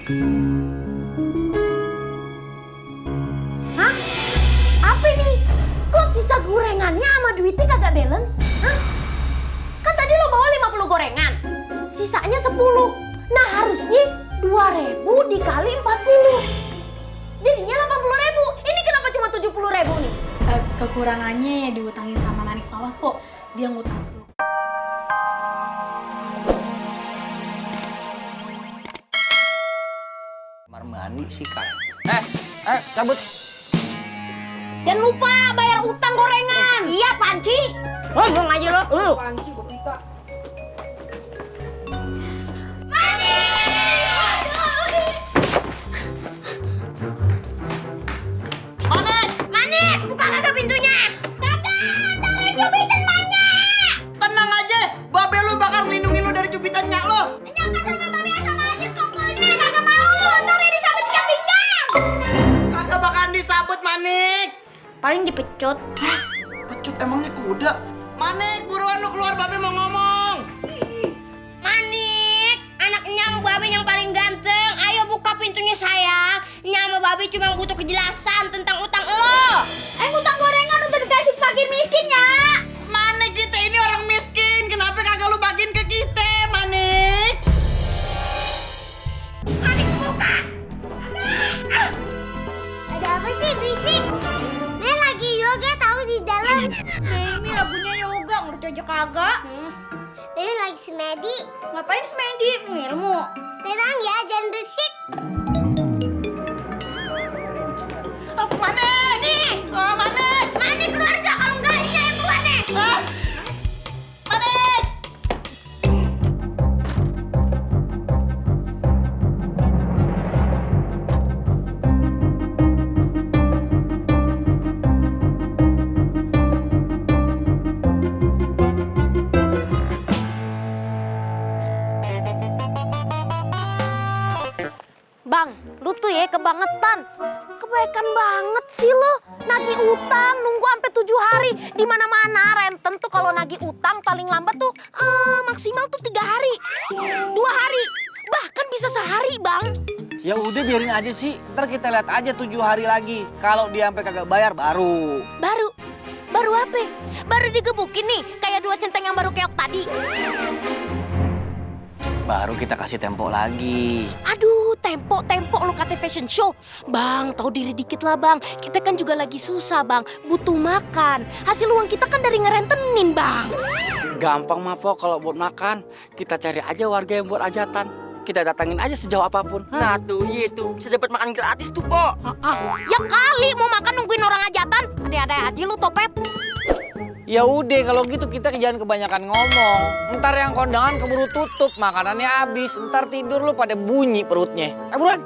Hah? Apa ini? Kok sisa gorengannya sama duitnya kagak balance? Hah? Kan tadi lo bawa 50 gorengan, sisanya 10. Nah harusnya 2.000 dikali 40. Jadinya 80.000. Ini kenapa cuma 70.000 nih? Kekurangannya diutangin sama Manik Fawas, Po. Dia ngutang 10. Kamar mandi sih, Kak. Cabut. Jangan lupa bayar utang gorengan. Iya, Panci. Ngomong aja lo. Panci gue minta. Manik, buka kagak pintunya. Kagak, dari cubitan banyak. Tenang aja, babe lu bakal ngelindungin lu dari cubitan nyak lo. Jangan sama babe sama aja sekongkolnya. Kagak mau, ntar disabet ke pinggang. Kagak bakalan disabut, Manik. Paling dipecut. Pecut emangnya kuda. Manik, buruan lu keluar, babe mau ngomong. Manik, anaknya sama babe yang paling ganteng. Ayo buka pintunya sayang. Nya sama babe cuma butuh kejelasan tentang utang lo. Utang gorengan untuk dikasih fakir miskin ya. Manik, kita ini orang miskin. Kenapa kagak lu bagiin ke kita, Manik? Manik buka. Ada apa sih berisik? Nih lagi yoga tahu di dalam. Mimi lagunya yoga, ngerti aja kagak. Ini lagi semedi. Ngapain semedi? Ngilmu. Tenang ya, jangan berisik. Manik! Nih, Manik! Manik keluar nggak? Kalau nggak ini yang keluar nih. Manik! Bang, lu tuh ya kebangetan. Kebaikan banget sih lo. Nagih utang nunggu sampai 7 hari. Di mana-mana renten tuh kalau nagih utang paling lambat tuh maksimal tuh 3 hari. 2 hari. Bahkan bisa sehari, Bang. Ya udah biarin aja sih. Ntar kita lihat aja 7 hari lagi. Kalau dia sampai kagak bayar baru. Baru apa? Baru digebukin nih kayak 2 centeng yang baru keok tadi. Baru kita kasih tempo lagi. Aduh, tempo lu kata fashion show. Bang, tahu diri dikit lah, Bang. Kita kan juga lagi susah, Bang. Butuh makan. Hasil uang kita kan dari ngerentenin, Bang. Gampang mah, Po, kalau buat makan. Kita cari aja warga yang buat ajatan. Kita datangin aja sejauh apapun. Nah tuh, iya tuh. Bisa dapat makan gratis tuh, Po. Ya kali mau makan nungguin orang ajatan. Ada-ada aja lu topet. Ya udah kalau gitu kita jangan kebanyakan ngomong. Ntar yang kondangan keburu tutup, makanannya habis. Ntar tidur lu pada bunyi perutnya. Buruan.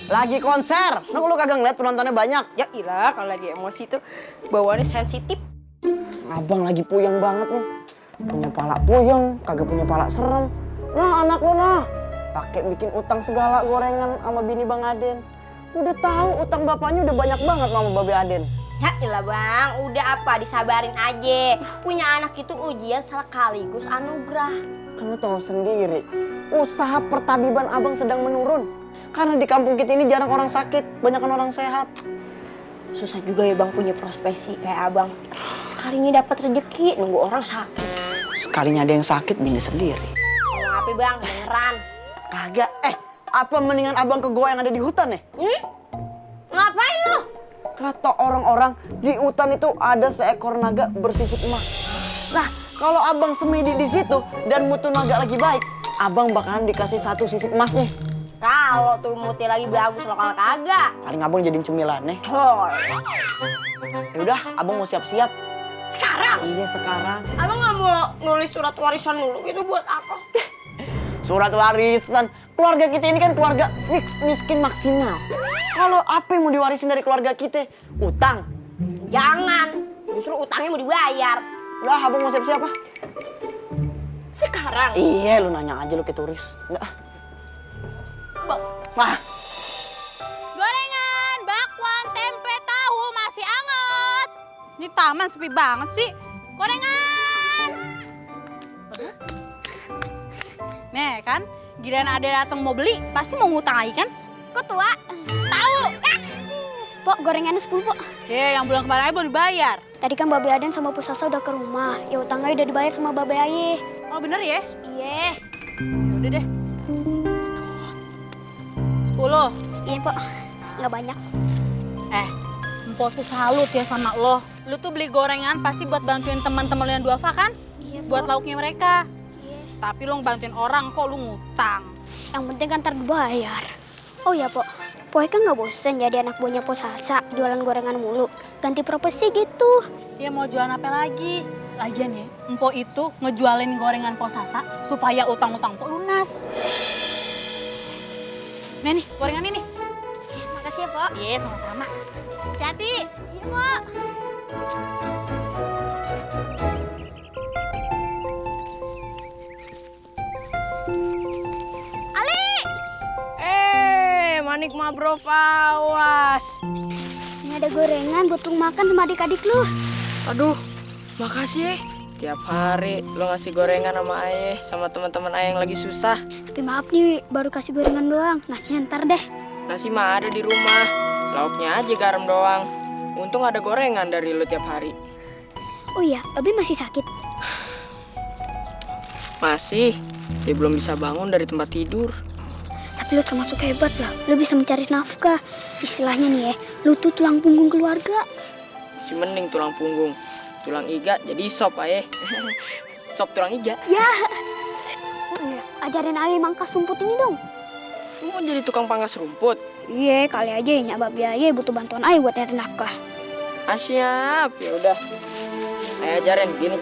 Lagi konser. Nah, lu kagak ngeliat penontonnya banyak. Ya ilah, kalau lagi emosi tuh bawaannya sensitif. Abang lagi puyeng banget nih. Punya pala puyeng, kagak punya pala serem. Nah, anak lu nah. Pakai bikin utang segala gorengan sama bini Bang Aden. Udah tahu utang bapaknya udah banyak banget sama Babe Aden. Ya ilah bang, udah apa disabarin aja. Punya anak itu ujian sekaligus anugerah. Kan lu tahu sendiri, usaha pertabiban abang sedang menurun. Karena di kampung kita ini jarang orang sakit, banyak orang sehat. Susah juga ya bang punya profesi kayak abang. Sekalinya dapat rezeki nunggu orang sakit. Sekalinya ada yang sakit, bini sendiri. Ngomong apa bang, beneran. Kagak, apa mendingan abang ke goa yang ada di hutan ya? Ngapain lo? Kata orang-orang, di hutan itu ada seekor naga bersisik emas. Nah, kalau abang semedi di situ dan mutu naga lagi baik, abang bakalan dikasih 1 sisik emas nih. Kalau tuh muti lagi bagus lo kalau kagak. Paling abang jadiin cemilan nih. Coy. Yaudah, abang mau siap-siap. Sekarang? Iya, sekarang. Abang nggak mau nulis surat warisan dulu gitu buat apa? Surat warisan. Keluarga kita ini kan keluarga fix miskin maksimal. Kalau apa yang mau diwarisin dari keluarga kita? Utang. Jangan. Justru utangnya mau dibayar. Udah, abang mau siap-siap ah. Sekarang? Iya, lu nanya aja lu ke turis. Udah. Wah. Gorengan, bakwan, tempe, tahu. Ini taman sepi banget sih. Gorengan! Aduh. Nih kan, giliran ada datang mau beli, pasti mau ngutang lagi kan? Kok tua? Tahu? Pok, gorengannya 10, Pok. Yang bulan kemarin aja belum dibayar. Tadi kan Babe Aden sama Pusasa udah ke rumah. Ya utangnya udah dibayar sama Babe Aye. Oh bener ya? Iya. Udah deh. 10. Iya, Pok. Nggak banyak. Empok tuh salut ya sama lo. Lu tuh beli gorengan pasti buat bantuin teman-teman lo yang duafa kan? Iya, Buat lauknya mereka. Iya. Tapi lo bantuin orang kok lu ngutang. Yang penting kan ntar dibayar. Oh ya, Pok. Pok kan nggak bosen jadi anak buahnya Po Salsa, jualan gorengan mulu. Ganti profesi gitu. Ya mau jualan apa lagi? Lagian ya, Empok itu ngejualin gorengan Po Sasa supaya utang-utang Empok lunas. Nih, gorengan ini. Makasih ya, Pok. Iya, sama-sama. Hati-hati. Iya, Pok. Manik mah bro, awas. Ini ada gorengan buat lu makan sama adik-adik lu. Aduh, makasih. Tiap hari lo ngasih gorengan sama ayah, sama teman-teman ayah yang lagi susah. Tapi maaf nih, baru kasih gorengan doang. Nasinya ntar deh. Nasi mah ada di rumah, lauknya aja garam doang. Untung ada gorengan dari lo tiap hari. Oh iya, Abi masih sakit. Masih, dia belum bisa bangun dari tempat tidur. Tapi lu termasuk hebat lah. Lu bisa mencari nafkah. Istilahnya nih ya, lu tuh tulang punggung keluarga. Si mending tulang punggung, tulang iga jadi sop ayah. Sop tulang iga. Ya. Oh iya, ajarin Aye mangkas rumput ini dong. Lu mau jadi tukang pangkas rumput? Iya, kali aja ya Babe Aye butuh bantuan Aye buat nyari nafkah. Ah, siap, ya udah. Ayah ajarin gini.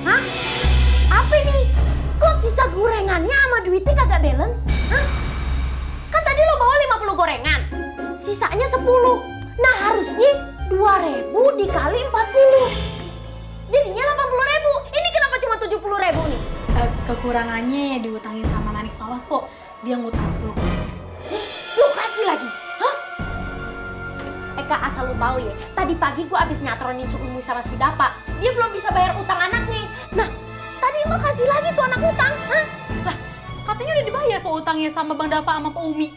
Hah? Apa ini? Kok sisa gorengannya sama duitnya kagak balance? Hah? Kan tadi lo bawa 50 gorengan, sisanya 10. Nah harusnya 2.000 dikali 40. Jadinya 80.000. Ini kenapa cuma 70.000 nih? Kekurangannya diutangin sama Manik Fawas, Pok. Dia ngutang 10 gorengan. Lu kasih lagi? Hah? Eka, asal lu tahu ya, tadi pagi gua abis nyatronin si Umi sama si Dapa. Dia belum bisa bayar utang anaknya. Nah, tadi lu kasih lagi tuh anak utang. Hah? Lah, katanya udah dibayar Pok utangnya sama Bang Dapa sama Pak Umi.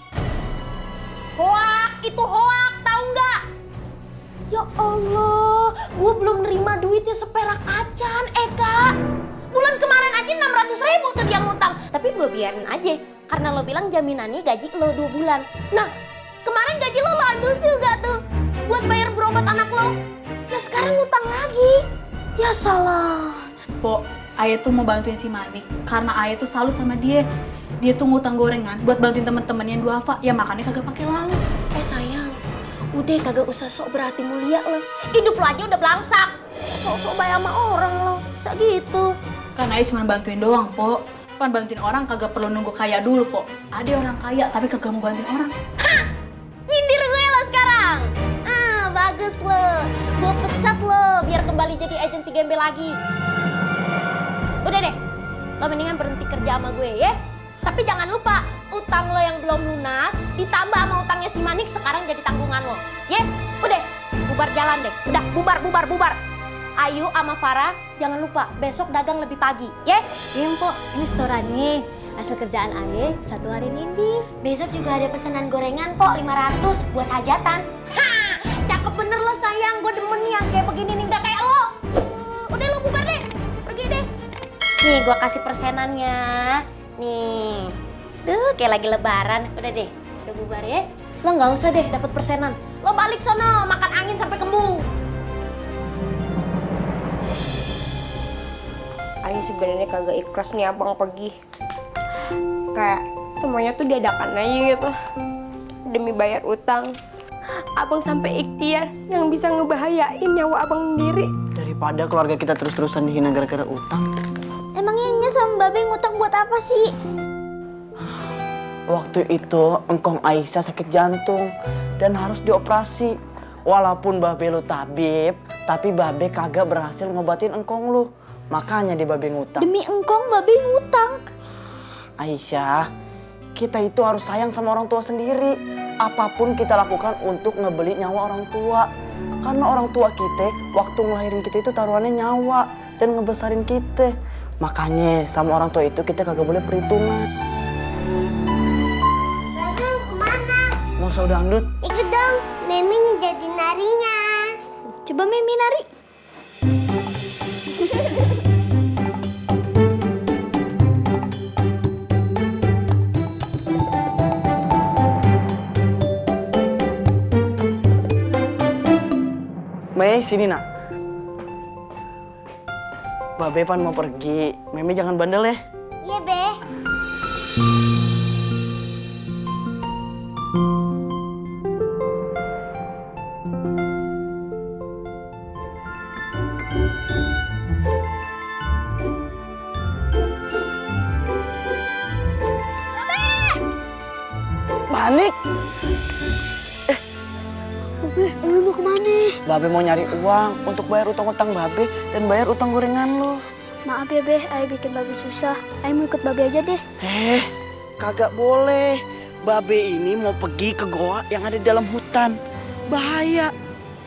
Hoak, itu hoak, tahu nggak? Ya Allah, gua belum nerima duitnya seperak acan, Eka. Bulan kemarin aja 600.000 tuh dia ngutang. Tapi gua biarin aja, karena lo bilang jaminannya gaji lo 2 bulan. Nah, kemarin gaji lo ambil juga tuh buat bayar berobat anak lo. Nah sekarang ngutang lagi. Ya salah. Pok, Ayah tuh mau bantuin si Manik karena Ayah tuh salut sama dia. Dia tuh ngutang gorengan buat bantuin teman-teman yang duafa, ya makanya kagak pakai lauk. Sayang, udah kagak usah sok berhati mulia lo. Hidup lo aja udah belangsak. Sok-sok bayar sama orang lo, bisa gitu. Kan Ayah cuma bantuin doang, Pok. Kan bantuin orang kagak perlu nunggu kaya dulu, Pok. Ada orang kaya tapi kagak mau bantuin orang. Hah, nyindir gue lo sekarang. Bagus lo, gue pecat lo biar kembali jadi agensi gembel lagi. Udah deh, lo mendingan berhenti kerja sama gue ya. Tapi jangan lupa, utang lo yang belum lunas ditambah sama utangnya si Manik sekarang jadi tanggungan lo. Ya, udah, bubar jalan deh. Udah, bubar. Ayu sama Farah, jangan lupa besok dagang lebih pagi, ya? Iya, Mpok. Ini setorannya. Hasil kerjaan Aye 1 hari ini. Besok juga ada pesanan gorengan, Pok, 500 buat hajatan. Cakep bener lo sayang, gue demen nih yang kayak begini nih, gak kayak lo. Udah lo bubar deh, pergi deh. Nih gue kasih persenannya. Nih, tuh kayak lagi lebaran. Udah deh, udah bubar ya. Lo gak usah deh dapet persenan. Lo balik sono, makan angin sampai kembung. Ayo si sebenarnya kagak ikhlas nih abang pergi. Kayak semuanya tuh dadakan aja gitu. Demi bayar utang. Abang sampai ikhtiar yang bisa ngebahayain nyawa abang sendiri. Daripada keluarga kita terus-terusan dihina gara-gara utang. Emangnya sama Babe ngutang buat apa sih? Waktu itu engkong Aisyah sakit jantung dan harus dioperasi. Walaupun Babe lu tabib, tapi Babe kagak berhasil ngobatin engkong lu. Makanya di Babe ngutang. Demi engkong Babe ngutang. Aisyah, kita itu harus sayang sama orang tua sendiri. Apapun kita lakukan untuk ngebeli nyawa orang tua. Karena orang tua kita, waktu ngelahirin kita itu taruhannya nyawa dan ngebesarin kita. Makanya sama orang tua itu kita kagak boleh perhitungan. Babe kemana? Mau dangdut? Ikut dong, Mimi jadi narinya. Coba Mimi nari. Mei, sini nak. Babe pan mau pergi. Meme jangan bandel ya. Iya, Be. Panik. Babe mau kemana? Babe mau nyari uang untuk bayar utang-utang Babe dan bayar utang gorengan lo. Maaf ya, Be. Ayah bikin Babe susah. Ayah mau ikut Babe aja deh. Kagak boleh. Babe ini mau pergi ke goa yang ada di dalam hutan. Bahaya.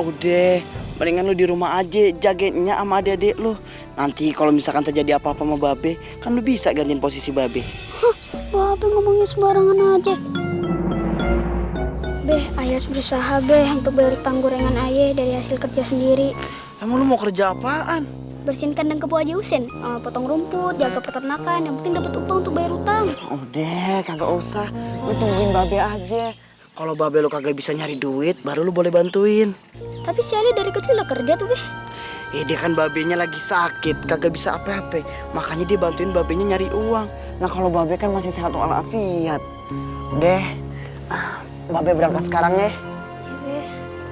Udah, mendingan lu di rumah aja jagainnya sama adik-adik lu. Nanti kalau misalkan terjadi apa-apa sama Babe, kan lu bisa gantiin posisi Babe. Babe ngomongnya sembarangan aja. Be, Ayah harus berusaha, Be, untuk bayar utang gorengan Ayah dari hasil kerja sendiri. Emang lu mau kerja apaan? Bersihin kandang kebo aja Usen, potong rumput, jaga peternakan, yang penting dapat upah untuk bayar utang. Udah, kagak usah. Lu tungguin Babe aja. Kalau Babe lu kagak bisa nyari duit, baru lu boleh bantuin. Tapi si Ali dari kecil udah kerja tuh, Be. Dia kan babenya lagi sakit, kagak bisa apa-apa. Makanya dia bantuin babenya nyari uang. Nah kalau Babe kan masih sehat walafiat. Udah, Babe berangkat sekarang ya.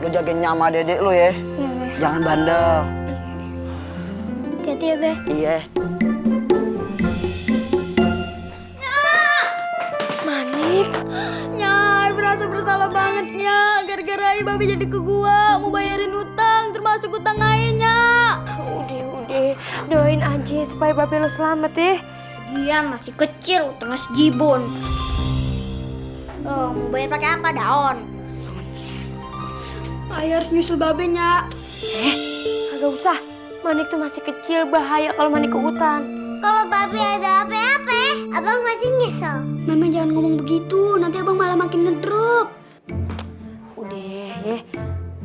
Lu jagain nyama dedek lu ya. Jangan bandel. Hati-hati ya, Be. Iya. Manik. Nyai, berasa bersalah banget, Nya. Gara-gara Ayah Babe jadi ke gua, mau bayarin utang, termasuk utang Ayahnya. Udah. Doain aja supaya babe lo selamat ya. Dia masih kecil, utangnya segibon. Oh, mau bayar pakai apa? Daun. Ayah harus nyusul Babe, Nya. Kagak usah. Manik tuh masih kecil, bahaya kalau Manik ke hutan. Kalau Babe ada apa-apa, Abang masih nyesel. Mama jangan ngomong begitu, nanti Abang malah makin ngedrop. Udah ya.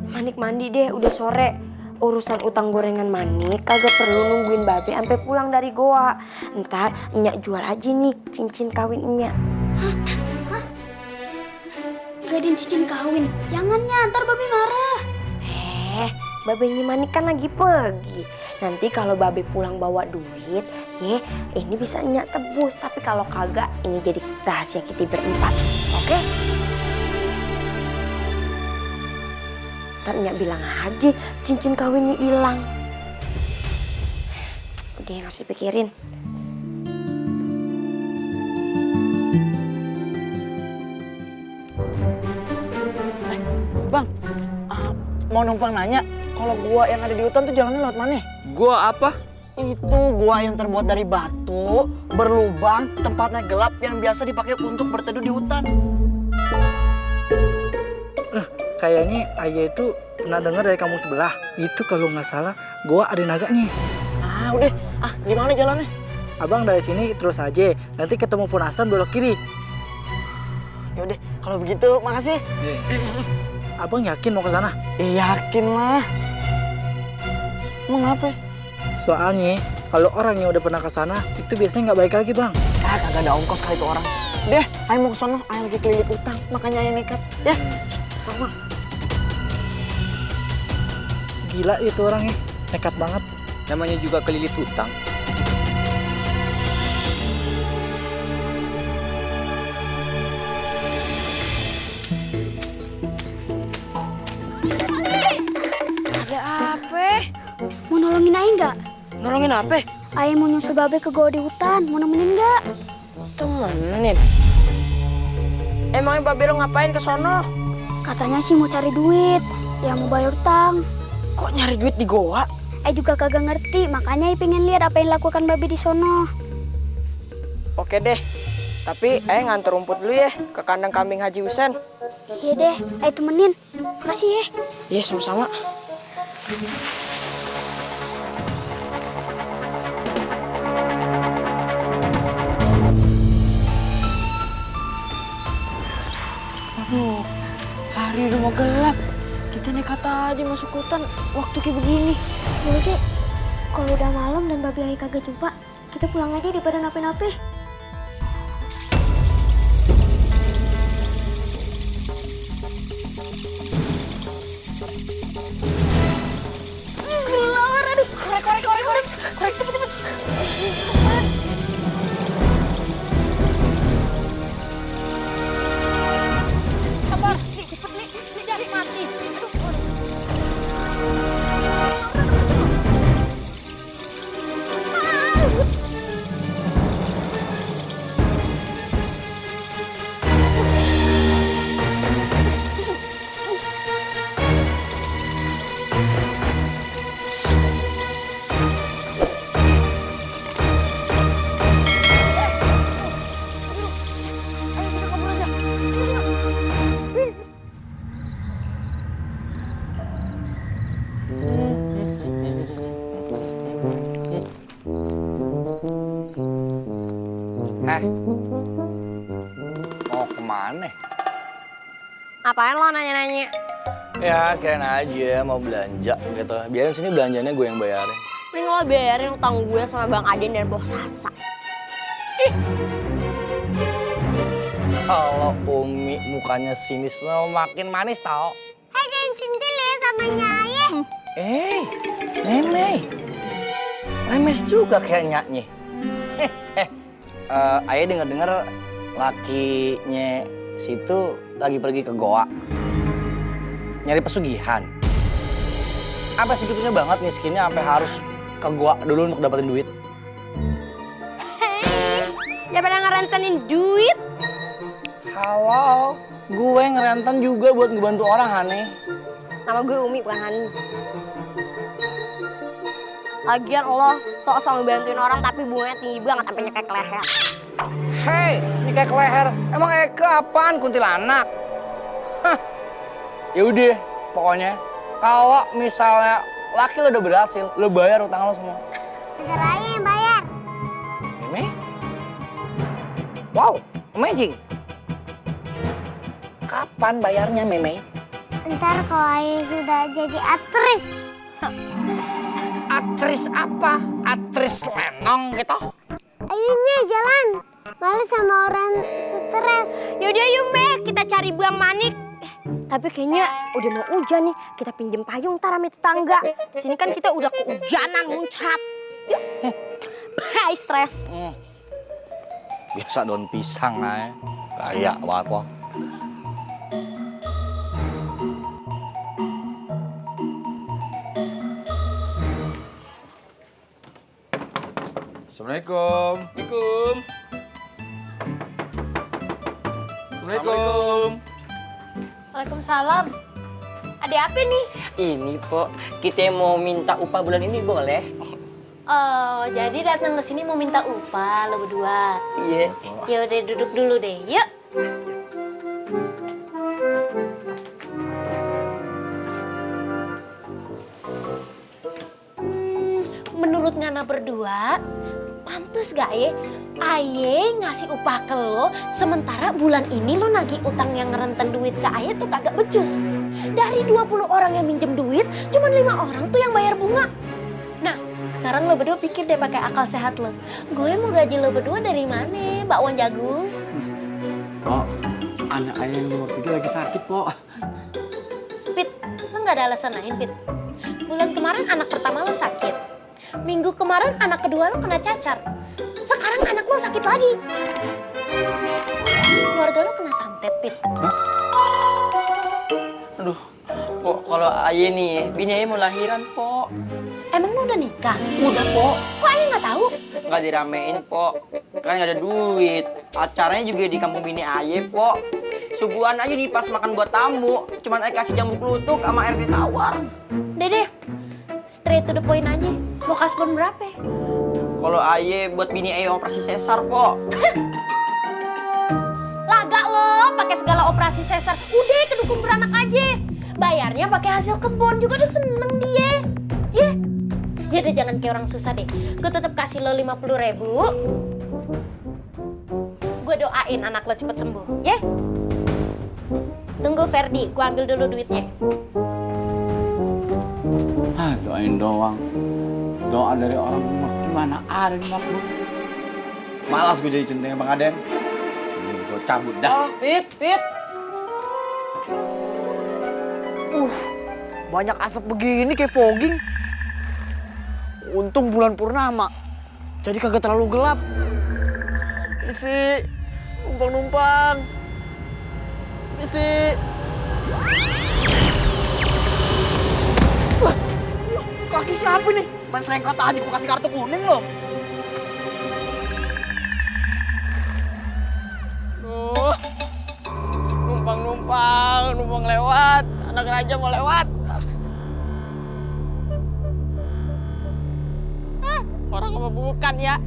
Manik mandi deh, udah sore. Urusan utang gorengan Manik kagak perlu nungguin Babe sampai pulang dari goa. Ntar Nyak jual aja nih cincin kawin Nyak. Gadiin cincin kawin. Jangannya, ntar Babe marah. Babenya Manik kan lagi pergi. Nanti kalau Babe pulang bawa duit, ini bisa Nyak tebus. Tapi kalau kagak, ini jadi rahasia kita berempat. Oke? Ntar Nyak bilang aja cincin kawinnya hilang. Udah nggak usah dipikirin. Bang, mau numpang nanya, kalau gua yang ada di hutan tuh jalannya lewat mana? Gua apa? Itu gua yang terbuat dari batu, berlubang, tempatnya gelap yang biasa dipakai untuk berteduh di hutan. Kayaknya Ayah itu pernah dengar dari kampung sebelah. Itu kalau nggak salah, gua ada naganya. Udah, gimana jalannya? Abang dari sini terus aja. Nanti ketemu Pon Hasan belok kiri. Yaudah, kalau begitu makasih. Abang yakin mau ke sana? Yakin lah. Emang ngapa? Soalnya kalau orang yang udah pernah ke sana itu biasanya nggak balik lagi, Bang. Kagak ada ongkos kali itu orang. Deh, Ayah mau ke sono, Ayah lagi kelilit utang, makanya Ayah nekat. Ya. Bang. Gila itu orangnya, nekat banget. Namanya juga kelilit utang. nolongin Ayah nggak? Nolongin apa? Ayah mau nyusul Babe ke goa di hutan, mau nemenin nggak? Temenin. Emangnya Babe lo ngapain ke sono? Katanya sih mau cari duit, ya mau bayar utang. Kok nyari duit di goa? Ayah juga kagak ngerti, makanya Ayah pengen lihat apa yang dilakukan Babe di sono. Oke deh. Tapi Ayah nganter rumput dulu ya ke kandang kambing Haji Husen. Iya deh, Ayah temenin. Makasih ya. Iya, sama-sama. Aduh, hari udah mau gelap. Kita nekat aja masuk hutan waktu kayak begini. Boleh deh, kalau udah malam dan Babe Ayah kagak jumpa, kita pulang aja daripada nape-nape. Mau kemana? Apaan lo nanya-nanya? Ya kirain aja mau belanja gitu. Biarin sini belanjanya gue yang bayarin. Mending lo bayarin utang gue sama Bang Aden dan Bos Sasa. Kalau Umi mukanya sinis lo makin manis tau. Hai, jangan centil ya sama Ayah. Nenek. Lemes juga kayak nyaknya. Ayah denger-denger lakinya situ lagi pergi ke goa. Nyari pesugihan. Apa segitunya banget miskinnya sampai harus ke goa dulu untuk dapetin duit? Daripada ngerentenin duit. Halo, gue ngerenten juga buat ngebantu orang, Hane. Nama gue Umi, bukan Hani. Lagian lo sok-sok ngebantuin orang tapi bunganya tinggi banget sampai nyekek ke leher. Hei, nyekek ke leher. Emang Eke apaan, kuntilanak? Hah. Ya udah, pokoknya kalau misalnya laki lo udah berhasil, lo bayar utang lo semua. Bentar lagi yang bayar. Meme? Wow, amazing. Kapan bayarnya, Meme? Ntar kalau Ayah sudah jadi aktris. Aktris apa? Aktris lenong gitu? Ayunya jalan. Malah sama orang stres. Yaudah yuk Mek, kita cari Bang Manik. Tapi kayaknya udah mau hujan nih, kita pinjem payung ntar sama tetangga. Sini kan kita udah kehujanan muncrat. Yuk. Bye stres. Biasa daun pisang aja. Kayak banget loh. Assalamualaikum. Assalamualaikum. Waalaikumsalam. Ada apa nih? Ini, Pok. Kita mau minta upah bulan ini, boleh? Oh, jadi datang ke sini mau minta upah lo berdua. Iya. Ya udah duduk dulu deh, yuk. Menurut Ngana berdua, pantes gak ya Aye ngasih upah ke lo, sementara bulan ini lo nagih utang yang ngerenten duit ke Aye tuh kagak becus. Dari 20 orang yang minjem duit, cuma 5 orang tuh yang bayar bunga. Nah, sekarang lo berdua pikir deh pakai akal sehat lo. Gue mau gaji lo berdua dari mana, bakwan jagung? Pok, anak ayah yang nomor 3 lagi sakit, Pok. Pit, lo gak ada alasan lain, Pit. Bulan kemarin anak pertama lo sakit. Minggu kemarin anak kedua lo kena cacar. Sekarang anak lo sakit lagi. Keluarga lo kena santet, Pit. Aduh, Pok, kalau ayah nih, bini ayah mau lahiran, Pok. Emang lo semua udah nikah? Udah, Po. Kok Ayah nggak tahu? Nggak diramein, Po. Kan nggak ada duit. Acaranya juga di kampung bini Aye, Po. Subuhan aja nih pas makan buat tamu. Cuman Aye kasih jamu kelutuk sama air tawar. Dede, straight to the point aja. Mau kasih pun berapa? Kalau Aye buat bini Aye operasi sesar, Po. Lagak lo, pakai segala operasi sesar. Udah ke dukun beranak aja. Bayarnya pakai hasil kebun juga udah seneng dia. Ya, ya deh jangan kayak orang susah deh. Gue tetap kasih lo 50.000. Gue doain anak lo cepet sembuh, ya. Tunggu Ferdi, gue ambil dulu duitnya. Ah, doain doang. Doa dari orang gimana ada di makhluk. Malas gue jadi centengnya Bang Aden. Gue cabut dah. Pit. Banyak asap begini kayak fogging. Untung bulan purnama. Jadi kagak terlalu gelap. Isi, numpang. Isi. Kaki siapa nih? Main serengkat aja gue kasih kartu kuning loh. Numpang lewat. Anak raja mau lewat. Orang apa bukan ya?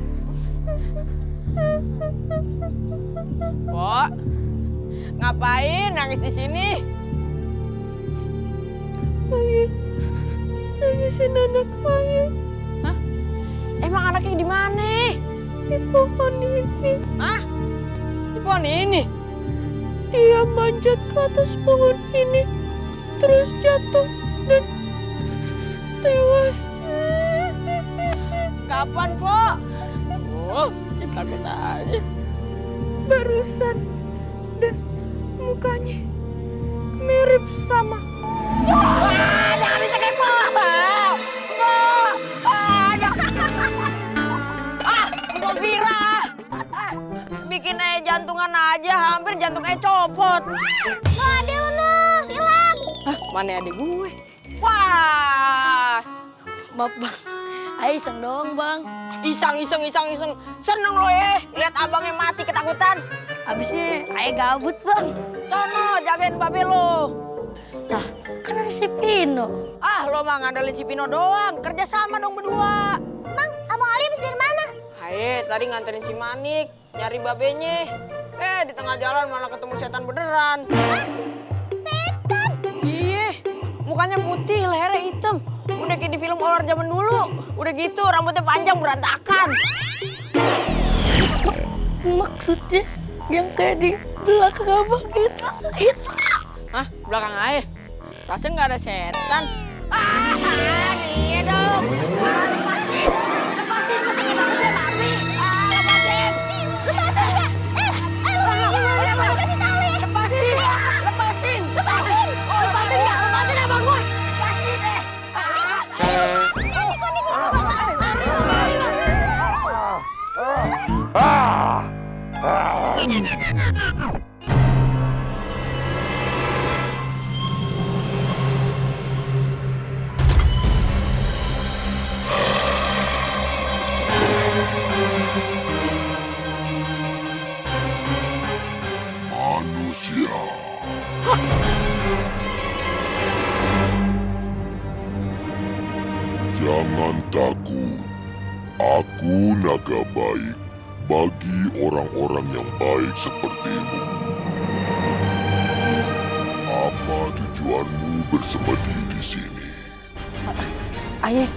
Pok, ngapain nangis di sini? Nangisin anak saya. Hah? Emang anaknya di mana? Di pohon ini. Hah? Di pohon ini? Dia manjat ke atas pohon ini, terus jatuh dan tewas. Kapan, Po? Oh, kita takut aja. Barusan. Dan mukanya mirip sama. Wah, jangan dikepo! Po! Mau Vira! Bikin aja jantungan aja, hampir jantungnya copot. Lo ada lo, silang. Hah, mana adik gue? Wah! Maaf bang, Ayah iseng doang bang. Iseng. Seneng lo ya, lihat abangnya mati ketakutan. Abisnya Ayah gabut bang. Sono, jagain babe lo. Lah, kan ada si Pino. Ah, lo mah ngandelin si Pino doang. Kerja sama dong berdua. Bang, Abang Ali habis dari mana? Hai, tadi nganterin si Manik, nyari babenya. Di tengah jalan malah ketemu setan beneran. Setan? Iya, mukanya putih, lehernya hitam. Udah kayak di film horor zaman dulu. Udah gitu, rambutnya panjang berantakan. Maksudnya yang kayak di belakang abang itu. Hah, belakang aja? Rasanya nggak ada setan. Ah, iya dong. Lepasin, masih kita udah mami. Lepasin. Kasih tahu ya. Lepasin. Oh, lepasin nggak? Lepasin abang gue. Lepasin deh. Manusia. Jangan takut. Aku naga baik bagi orang-orang yang baik sepertimu. Apa tujuanmu bersemedi di sini? Ayah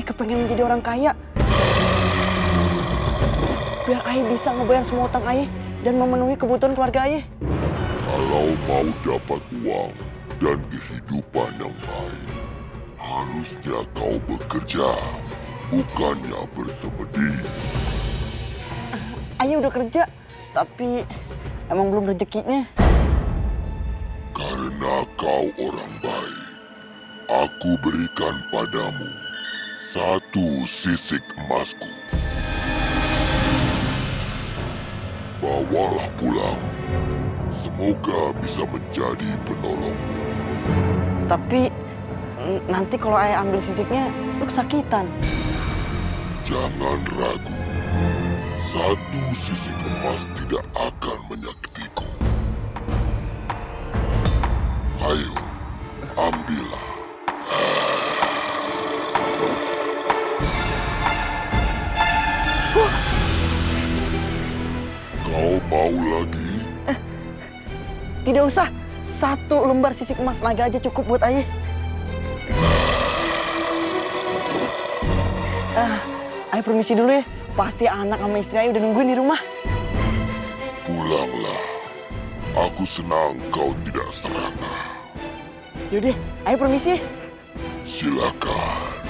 kepengen menjadi orang kaya. Biar Ayah bisa ngebayar semua utang Ayah dan memenuhi kebutuhan keluarga Ayah. Kalau mau dapat uang dan kehidupan yang baik, harusnya kau bekerja, bukannya bersemedi. Ayah udah kerja, tapi emang belum rezekinya. Karena kau orang baik, aku berikan padamu 1 sisik emasku. Bawalah pulang. Semoga bisa menjadi penolongmu. Tapi Nanti kalau ayah ambil sisiknya, lu kesakitan. Jangan ragu. Satu sisik emas tidak akan menyakitiku. Ayo, ambillah. Kau mau lagi? Tidak usah. 1 lembar sisik emas naga aja cukup buat ayah. Ayah permisi dulu ya. Pasti anak sama istri ayah udah nungguin di rumah. Pulanglah. Aku senang kau tidak serakah. Yaudah, ayah permisi. Silakan.